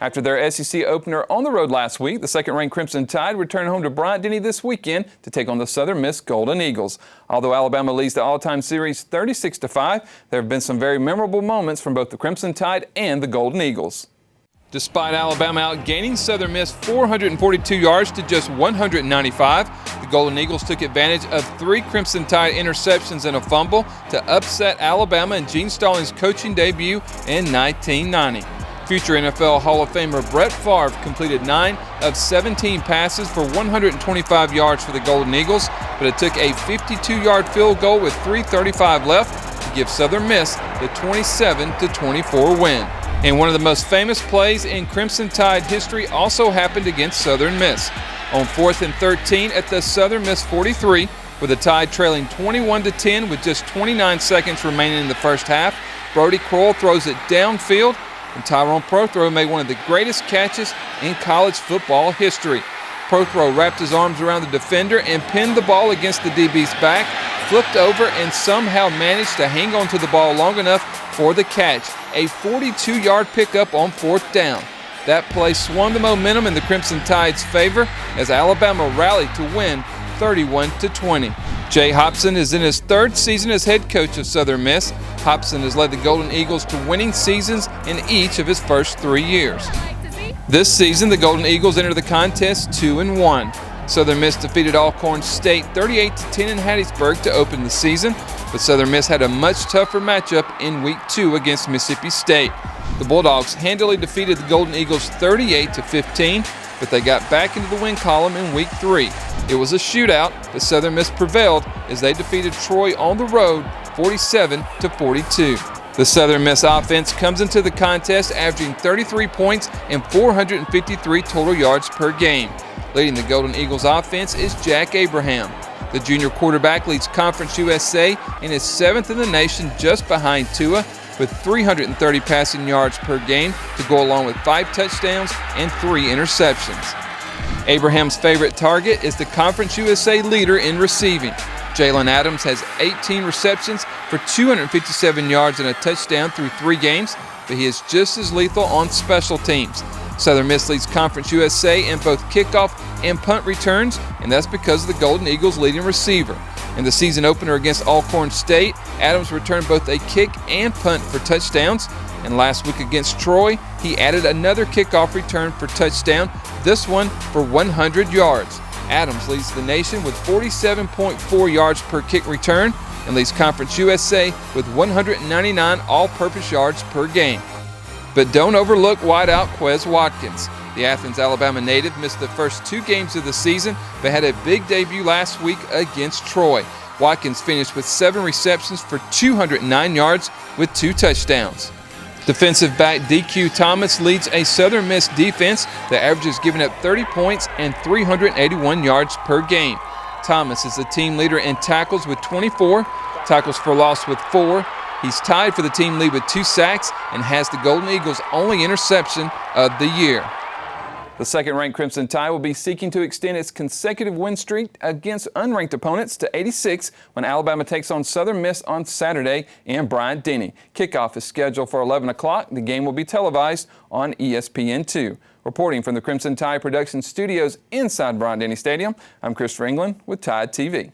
After their SEC opener on the road last week, the second-ranked Crimson Tide returned home to Bryant-Denny this weekend to take on the Southern Miss Golden Eagles. Although Alabama leads the all-time series 36-5, there have been some very memorable moments from both the Crimson Tide and the Golden Eagles. Despite Alabama outgaining Southern Miss 442 yards to just 195, the Golden Eagles took advantage of 3 Crimson Tide interceptions and a fumble to upset Alabama in Gene Stallings' coaching debut in 1990. Future NFL Hall of Famer Brett Favre completed 9 of 17 passes for 125 yards for the Golden Eagles, but it took a 52-yard field goal with 3:35 left to give Southern Miss the 27-24 win. And one of the most famous plays in Crimson Tide history also happened against Southern Miss. On 4th and 13 at the Southern Miss 43, with the Tide trailing 21-10 with just 29 seconds remaining in the first half, Brody Kroll throws it downfield, and Tyrone Prothro made one of the greatest catches in college football history. Prothro wrapped his arms around the defender and pinned the ball against the DB's back, flipped over, and somehow managed to hang on to the ball long enough for the catch, a 42-yard pickup on 4th down. That play swung the momentum in the Crimson Tide's favor as Alabama rallied to win 31-20. Jay Hopson is in his 3rd season as head coach of Southern Miss. Hopson has led the Golden Eagles to winning seasons in each of his first 3 years. This season, the Golden Eagles entered the contest 2-1. Southern Miss defeated Alcorn State 38-10 in Hattiesburg to open the season, but Southern Miss had a much tougher matchup in Week 2 against Mississippi State. The Bulldogs handily defeated the Golden Eagles 38-15, but they got back into the win column in Week 3. It was a shootout, but Southern Miss prevailed as they defeated Troy on the road 47-42. The Southern Miss offense comes into the contest averaging 33 points and 453 total yards per game. Leading the Golden Eagles offense is Jack Abraham. The junior quarterback leads Conference USA and is 7th in the nation, just behind Tua, with 330 passing yards per game to go along with 5 touchdowns and 3 interceptions. Abraham's favorite target is the Conference USA leader in receiving. Jalen Adams has 18 receptions for 257 yards and a touchdown through 3 games, but he is just as lethal on special teams. Southern Miss leads Conference USA in both kickoff and punt returns, and that's because of the Golden Eagles' leading receiver. In the season opener against Alcorn State, Adams returned both a kick and punt for touchdowns, and last week against Troy, he added another kickoff return for touchdown, this one for 100 yards. Adams leads the nation with 47.4 yards per kick return and leads Conference USA with 199 all-purpose yards per game. But don't overlook wideout Quez Watkins. The Athens, Alabama native missed the first 2 games of the season, but had a big debut last week against Troy. Watkins finished with 7 receptions for 209 yards with 2 touchdowns. Defensive back DQ Thomas leads a Southern Miss defense that averages giving up 30 points and 381 yards per game. Thomas is the team leader in tackles with 24, tackles for loss with 4. He's tied for the team lead with 2 sacks and has the Golden Eagles' only interception of the year. The second-ranked Crimson Tide will be seeking to extend its consecutive win streak against unranked opponents to 86 when Alabama takes on Southern Miss on Saturday in Bryant-Denny. Kickoff is scheduled for 11 o'clock. The game will be televised on ESPN2. Reporting from the Crimson Tide Production Studios inside Bryant-Denny Stadium, I'm Christopher England with Tide TV.